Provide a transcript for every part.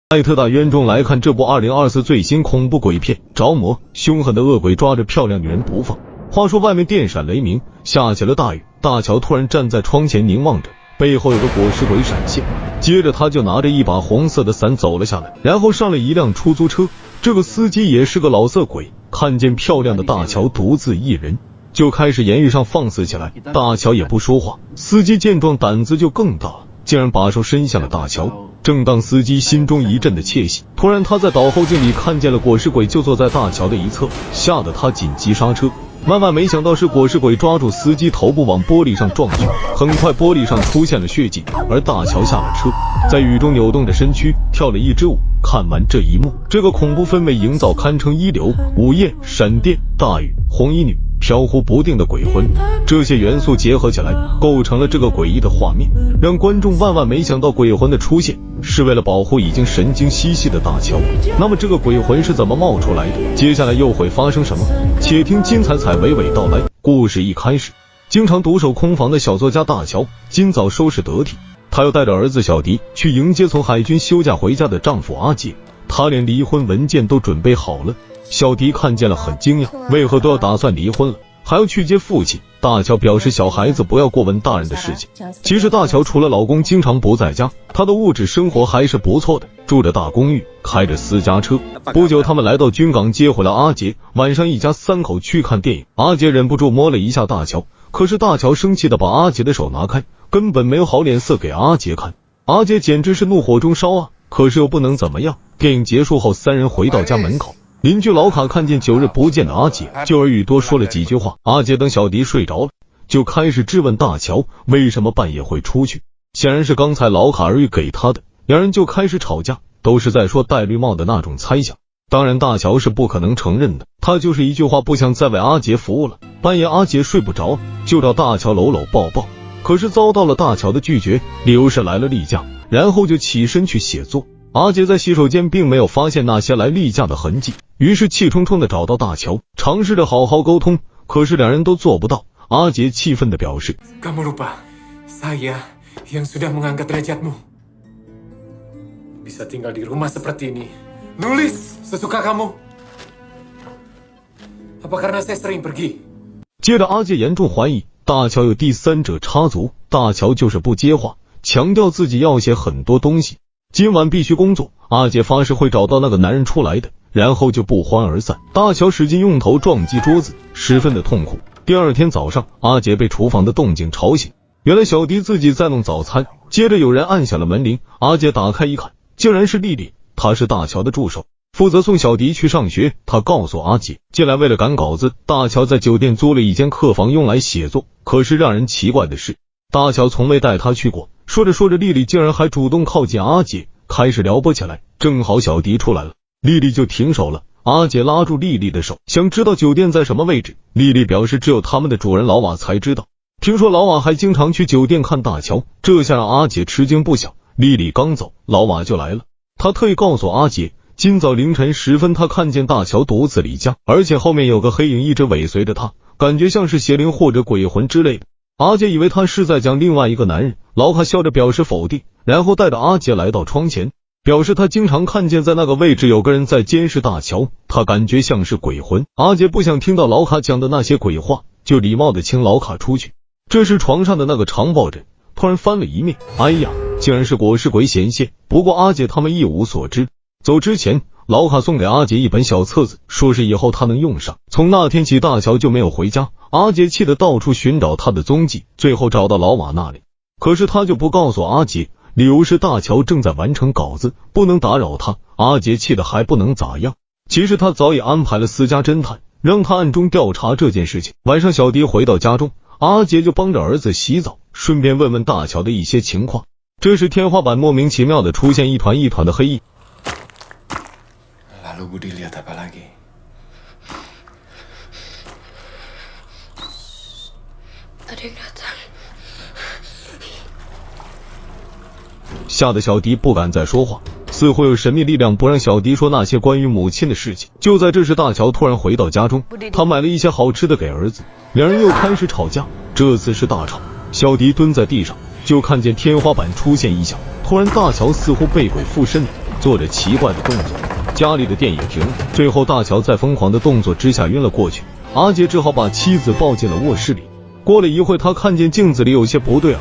艾特大渊中来看这部2024最新恐怖鬼片《着魔》，凶狠的恶鬼抓着漂亮女人不放。话说外面电闪雷鸣，下起了大雨，大乔突然站在窗前凝望着，背后有个裹尸鬼闪现，接着他就拿着一把红色的伞走了下来，然后上了一辆出租车。这个司机也是个老色鬼，看见漂亮的大乔独自一人，就开始言语上放肆起来。大乔也不说话，司机见状胆子就更大了，竟然把手伸向了大乔。正当司机心中一阵的窃喜，突然他在倒后镜里看见了裹尸鬼就坐在大乔的一侧，吓得他紧急刹车。万万没想到是裹尸鬼抓住司机头部往玻璃上撞去，很快玻璃上出现了血迹，而大乔下了车，在雨中扭动着身躯跳了一支舞。看完这一幕，这个恐怖氛围营造堪称一流，午夜、闪电、大雨、红衣女、飘忽不定的鬼魂，这些元素结合起来构成了这个诡异的画面，让观众万万没想到鬼魂的出现是为了保护已经神经兮兮的大乔。那么这个鬼魂是怎么冒出来的？接下来又会发生什么？且听金彩彩娓娓道来。故事一开始，经常独守空房的小作家大乔今早收拾得体，他要带着儿子小迪去迎接从海军休假回家的丈夫阿杰，他连离婚文件都准备好了。小迪看见了很惊讶，为何都要打算离婚了，还要去接父亲？大乔表示小孩子不要过问大人的事情。其实大乔除了老公经常不在家，她的物质生活还是不错的，住着大公寓，开着私家车。不久他们来到军港接回了阿杰，晚上一家三口去看电影。阿杰忍不住摸了一下大乔，可是大乔生气的把阿杰的手拿开，根本没有好脸色给阿杰看。阿杰简直是怒火中烧啊，可是又不能怎么样。电影结束后，三人回到家门口，邻居老卡看见9日不见的阿杰，就耳语多说了几句话。阿杰等小迪睡着了，就开始质问大乔为什么半夜会出去，显然是刚才老卡耳语给他的，两人就开始吵架，都是在说戴绿帽的那种猜想。当然大乔是不可能承认的，他就是一句话不想再为阿杰服务了。半夜阿杰睡不着，就找大乔搂搂抱抱，可是遭到了大乔的拒绝，理由是来了例假，然后就起身去写作。阿杰在洗手间并没有发现那些来例假的痕迹，于是气冲冲地找到大乔，尝试着好好沟通，可是两人都做不到。阿杰气愤地表示 Kamu lupa, saya yang sudah mengangkat derajatmu. Bisa tinggal di rumah seperti ini, nulis sesuka kamu. Apa karena saya sering pergi? 接着阿杰严重怀疑大乔有第三者插足，大乔就是不接话，强调自己要写很多东西，今晚必须工作。阿杰发誓会找到那个男人出来的，然后就不欢而散。大乔使劲用头撞击桌子，十分的痛苦。第二天早上，阿杰被厨房的动静吵醒，原来小迪自己在弄早餐，接着有人按响了门铃。阿杰打开一看，竟然是丽丽，她是大乔的助手，负责送小迪去上学。他告诉阿杰，进来为了赶稿子，大乔在酒店租了一间客房用来写作。可是让人奇怪的是，大乔从未带他去过。说着说着，丽丽竟然还主动靠近阿杰，开始撩拨起来。正好小迪出来了，丽丽就停手了。阿杰拉住丽丽的手，想知道酒店在什么位置。丽丽表示只有他们的主人老瓦才知道，听说老瓦还经常去酒店看大乔，这下让阿杰吃惊不小。丽丽刚走，老瓦就来了，他特意告诉阿杰，今早凌晨时分他看见大乔独自离家，而且后面有个黑影一直尾随着他，感觉像是邪灵或者鬼魂之类的。阿杰以为他是在讲另外一个男人，老卡笑着表示否定，然后带着阿杰来到窗前，表示他经常看见在那个位置有个人在监视大乔，他感觉像是鬼魂。阿杰不想听到老卡讲的那些鬼话，就礼貌地请老卡出去。这时床上的那个长抱枕突然翻了一面，哎呀，竟然是裹尸鬼显现。不过阿杰他们一无所知。走之前，老卡送给阿杰一本小册子，说是以后他能用上。从那天起，大乔就没有回家，阿杰气得到处寻找他的踪迹，最后找到老瓦那里，可是他就不告诉阿杰，理由是大乔正在完成稿子，不能打扰他。阿杰气得还不能咋样，其实他早已安排了私家侦探，让他暗中调查这件事情。晚上小迪回到家中，阿杰就帮着儿子洗澡，顺便问问大乔的一些情况。这时天花板莫名其妙的出现一团一团的黑影。Lalu Budi lihat apa lagi? 吓得小迪不敢再说话，似乎有神秘力量不让小迪说那些关于母亲的事情。就在这时，大乔突然回到家中，他买了一些好吃的给儿子，两人又开始吵架，这次是大吵。小迪蹲在地上，就看见天花板出现异象，突然大乔似乎被鬼附身，做着奇怪的动作。家里的电也停了，最后大乔在疯狂的动作之下晕了过去。阿杰只好把妻子抱进了卧室里。过了一会，他看见镜子里有些不对啊，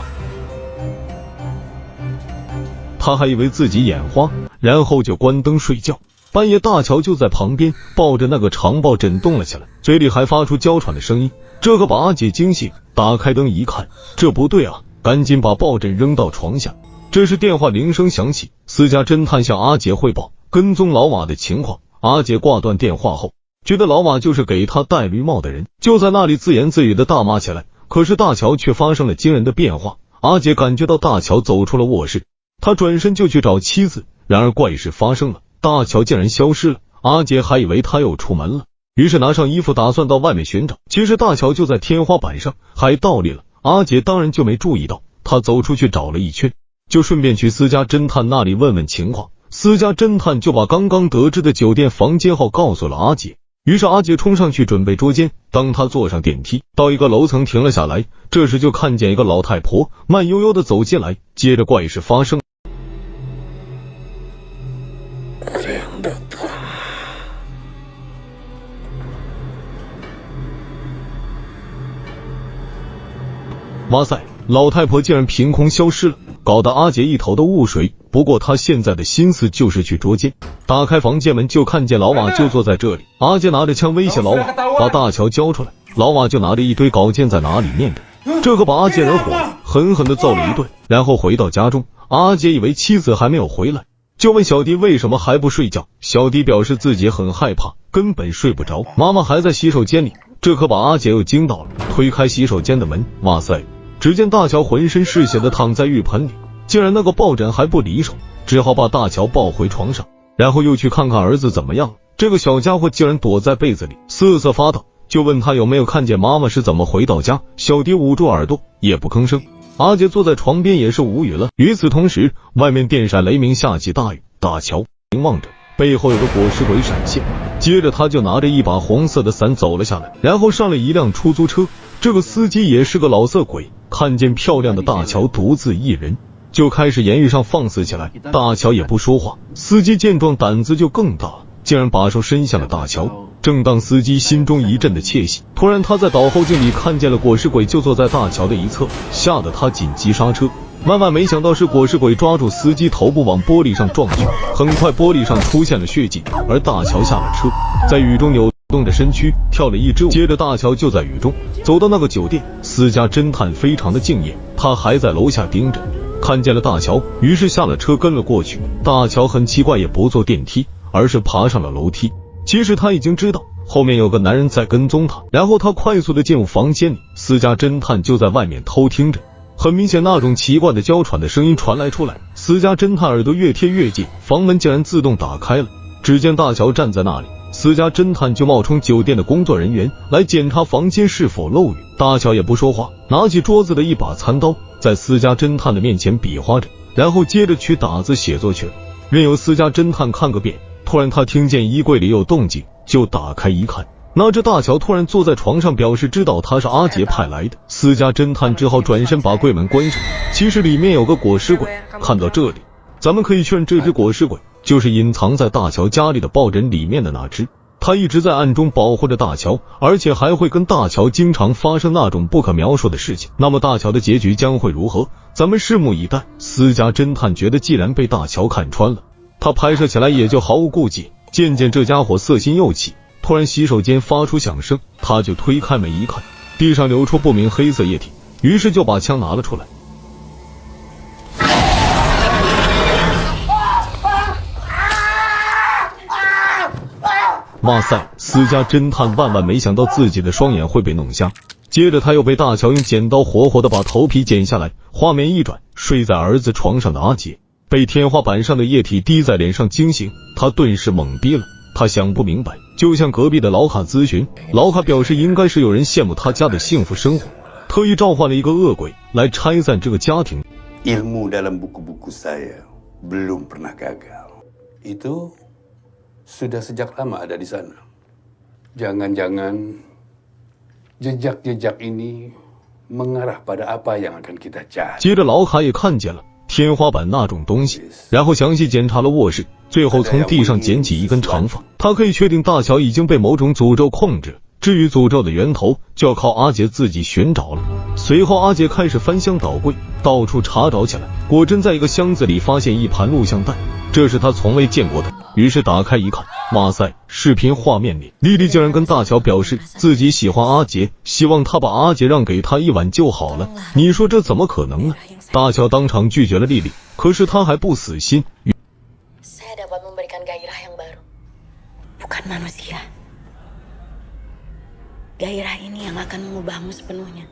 他还以为自己眼花，然后就关灯睡觉。半夜大乔就在旁边抱着那个长抱枕动了起来，嘴里还发出娇喘的声音，这可把阿杰惊醒。打开灯一看，这不对啊，赶紧把抱枕扔到床下。这时电话铃声响起，私家侦探向阿杰汇报跟踪老马的情况。阿杰挂断电话后，觉得老马就是给他戴绿帽的人，就在那里自言自语的大骂起来。可是大乔却发生了惊人的变化，阿杰感觉到大乔走出了卧室，他转身就去找妻子，然而怪事发生了，大乔竟然消失了。阿杰还以为他又出门了，于是拿上衣服打算到外面寻找，其实大乔就在天花板上，还倒立了。阿杰当然就没注意到，他走出去找了一圈，就顺便去私家侦探那里问问情况。私家侦探就把刚刚得知的酒店房间号告诉了阿杰，于是阿杰冲上去准备捉奸。当他坐上电梯到一个楼层停了下来，这时就看见一个老太婆慢悠悠的走进来，接着怪事发生。哇塞，老太婆竟然凭空消失了，搞得阿杰一头的雾水。不过他现在的心思就是去捉奸。打开房间门就看见老马就坐在这里，阿杰拿着枪威胁老马把大乔交出来，老马就拿着一堆稿件在哪里念着，这可把阿杰惹火了，狠狠地揍了一顿。然后回到家中，阿杰以为妻子还没有回来，就问小弟为什么还不睡觉。小弟表示自己很害怕，根本睡不着，妈妈还在洗手间里。这可把阿杰又惊到了，推开洗手间的门，哇塞，只见大乔浑身是血的躺在浴盆里，竟然那个抱枕还不离手，只好把大乔抱回床上，然后又去看看儿子怎么样了。这个小家伙竟然躲在被子里瑟瑟发抖，就问他有没有看见妈妈是怎么回到家。小弟捂住耳朵也不吭声。阿杰坐在床边也是无语了。与此同时，外面电闪雷鸣，下起大雨。大乔凝望着背后有个裹尸鬼闪现，接着他就拿着一把红色的伞走了下来，然后上了一辆出租车。这个司机也是个老色鬼，看见漂亮的大乔独自一人，就开始言语上放肆起来。大乔也不说话，司机见状胆子就更大了，竟然把手伸向了大乔。正当司机心中一阵的窃喜，突然他在倒后镜里看见了裹尸鬼就坐在大乔的一侧，吓得他紧急刹车。万万没想到是裹尸鬼抓住司机头部往玻璃上撞去，很快玻璃上出现了血迹，而大乔下了车，在雨中扭动着身躯跳了一支舞。接着大乔就在雨中走到那个酒店，私家侦探非常的敬业，他还在楼下盯着，看见了大乔，于是下了车跟了过去。大乔很奇怪，也不坐电梯，而是爬上了楼梯。其实他已经知道后面有个男人在跟踪他，然后他快速的进入房间里，私家侦探就在外面偷听着。很明显那种奇怪的娇喘的声音传来出来，私家侦探耳朵越贴越近，房门竟然自动打开了。只见大乔站在那里，私家侦探就冒充酒店的工作人员来检查房间是否漏雨。大乔也不说话，拿起桌子的一把餐刀在私家侦探的面前比划着，然后接着去打字写作去了，任由私家侦探看个遍。突然他听见衣柜里有动静，就打开一看，那只大乔突然坐在床上，表示知道他是阿杰派来的。私家侦探只好转身把柜门关上，其实里面有个裹尸鬼。看到这里，咱们可以确认这只裹尸鬼就是隐藏在大乔家里的抱枕里面的那只，他一直在暗中保护着大乔，而且还会跟大乔经常发生那种不可描述的事情。那么大乔的结局将会如何？咱们拭目以待。私家侦探觉得既然被大乔看穿了，他拍摄起来也就毫无顾忌。渐渐这家伙色心又起，突然洗手间发出响声，他就推开门一看，地上流出不明黑色液体，于是就把枪拿了出来。哇塞，私家侦探万万没想到自己的双眼会被弄瞎，接着他又被大乔用剪刀活活的把头皮剪下来。画面一转，睡在儿子床上的阿杰被天花板上的液体滴在脸上惊醒，他顿时懵逼了，他想不明白，就向隔壁的老卡咨询。老卡表示应该是有人羡慕他家的幸福生活，特意召唤了一个恶鬼来拆散这个家庭。 Ilmu dalam buku-buku saya belum pernah gagal. Itu sudah sejak lama ada di sana. Jangan-jangan jejak-jejak ini mengarah pada apa yang akan kita cari. 接着老卡也看见了天花板那种东西，然后详细检查了卧室，最后从地上捡起一根长发。他可以确定大乔已经被某种诅咒控制，至于诅咒的源头，就要靠阿杰自己寻找了。随后阿杰开始翻箱倒柜，到处查找起来，果真在一个箱子里发现一盘录像带，这是他从未见过的，于是打开一看，哇塞，视频画面里莉莉竟然跟大乔表示自己喜欢阿杰，希望他把阿杰让给他一晚就好了。你说这怎么可能呢？大乔当场拒绝了莉莉，可是他还不死心。Saya dapat memberikan gairah yang baru, bukan manusia. Gairah ini yang akan mengubahmu sepenuhnya.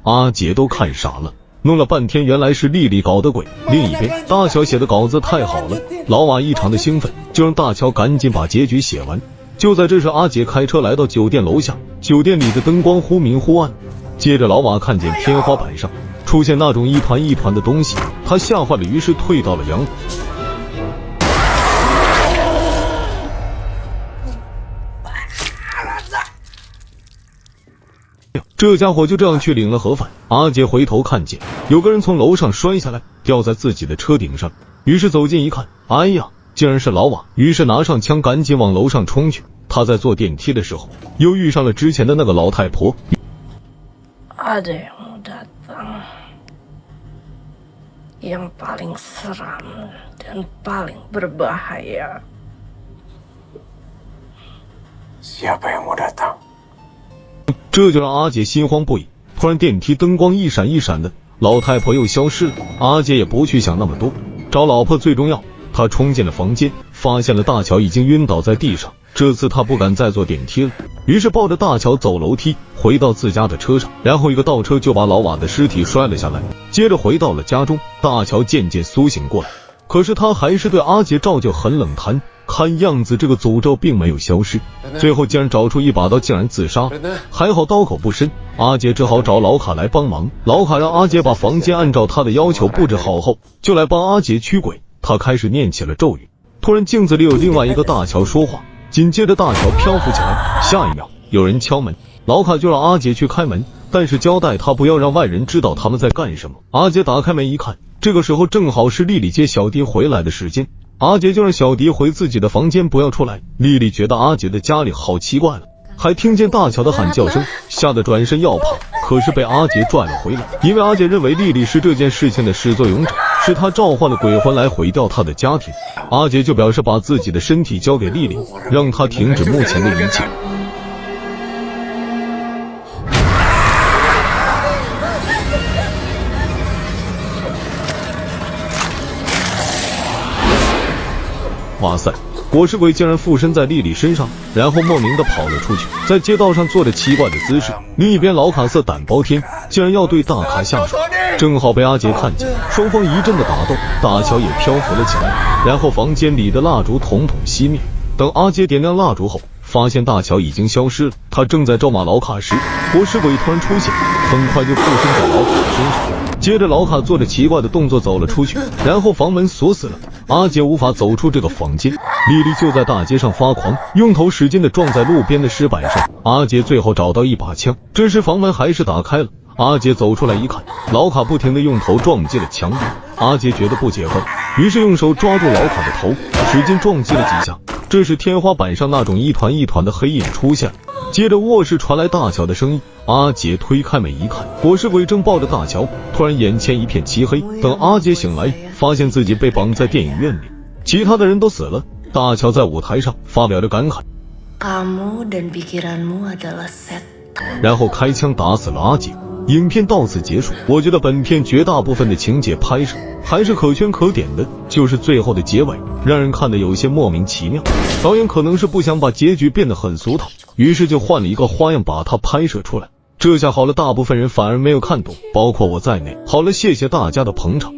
阿杰都看傻了，弄了半天原来是莉莉搞的鬼。另一边，大乔写的稿子太好了，老瓦异常的兴奋，就让大乔赶紧把结局写完。就在这时，阿杰开车来到酒店楼下，酒店里的灯光忽明忽暗。接着老瓦看见天花板上出现那种一团一团的东西，他吓坏了，于是退到了阳台。这家伙就这样去领了盒饭。阿杰回头看见有个人从楼上摔下来，掉在自己的车顶上，于是走近一看，哎呀，竟然是老瓦，于是拿上枪赶紧往楼上冲去。他在坐电梯的时候又遇上了之前的那个老太婆。Ada yang mau datang, yang paling seram dan paling berbahaya. Siapa yang mau datang? 这就让阿杰心慌不已。突然电梯灯光一闪一闪的，老太婆又消失了。阿杰也不去想那么多，找老婆最重要。他冲进了房间，发现了大乔已经晕倒在地上。这次他不敢再坐电梯了，于是抱着大乔走楼梯回到自家的车上，然后一个倒车就把老瓦的尸体摔了下来。接着回到了家中，大乔渐渐苏醒过来，可是他还是对阿杰照旧很冷淡，看样子这个诅咒并没有消失。最后竟然找出一把刀，竟然自杀，还好刀口不深，阿杰只好找老卡来帮忙。老卡让阿杰把房间按照他的要求布置好后，就来帮阿杰驱鬼。他开始念起了咒语，突然镜子里有另外一个大乔说话，紧接着大乔漂浮起来，下一秒有人敲门，老卡就让阿杰去开门，但是交代他不要让外人知道他们在干什么。阿杰打开门一看，这个时候正好是莉莉接小迪回来的时间，阿杰就让小迪回自己的房间，不要出来。莉莉觉得阿杰的家里好奇怪了，还听见大乔的喊叫声，吓得转身要跑，可是被阿杰拽了回来，因为阿杰认为莉莉是这件事情的始作俑者，是他召唤了鬼魂来毁掉他的家庭。阿杰就表示把自己的身体交给莉莉，让她停止目前的一切。哇塞，活尸鬼竟然附身在莉莉身上，然后莫名的跑了出去，在街道上做着奇怪的姿势。另一边老卡瑟胆包天，竟然要对大卡下手，正好被阿杰看见，双方一阵的打斗，大乔也漂浮了起来，然后房间里的蜡烛统统熄灭。等阿杰点亮蜡烛后，发现大乔已经消失了，他正在咒骂老卡时，活尸鬼突然出现，很快就附身在老卡身上。接着老卡做着奇怪的动作走了出去，然后房门锁死了，阿杰无法走出这个房间。莉莉就在大街上发狂，用头使劲的撞在路边的石板上。阿杰最后找到一把枪，这时房门还是打开了。阿杰走出来一看，老卡不停的用头撞击了墙壁。阿杰觉得不解恨，于是用手抓住老卡的头，使劲撞击了几下。这时天花板上那种一团一团的黑影出现了，接着卧室传来大乔的声音。阿杰推开门一看，活尸鬼正抱着大乔，突然眼前一片漆黑。等阿杰醒来，发现自己被绑在电影院里，其他的人都死了。大乔在舞台上发表着感慨， Kamu dan pikiranmu adalah setan. 然后开枪打死了阿杰。影片到此结束。我觉得本片绝大部分的情节拍摄还是可圈可点的，就是最后的结尾让人看得有些莫名其妙。导演可能是不想把结局变得很俗套，于是就换了一个花样把它拍摄出来。这下好了，大部分人反而没有看懂，包括我在内。好了，谢谢大家的捧场。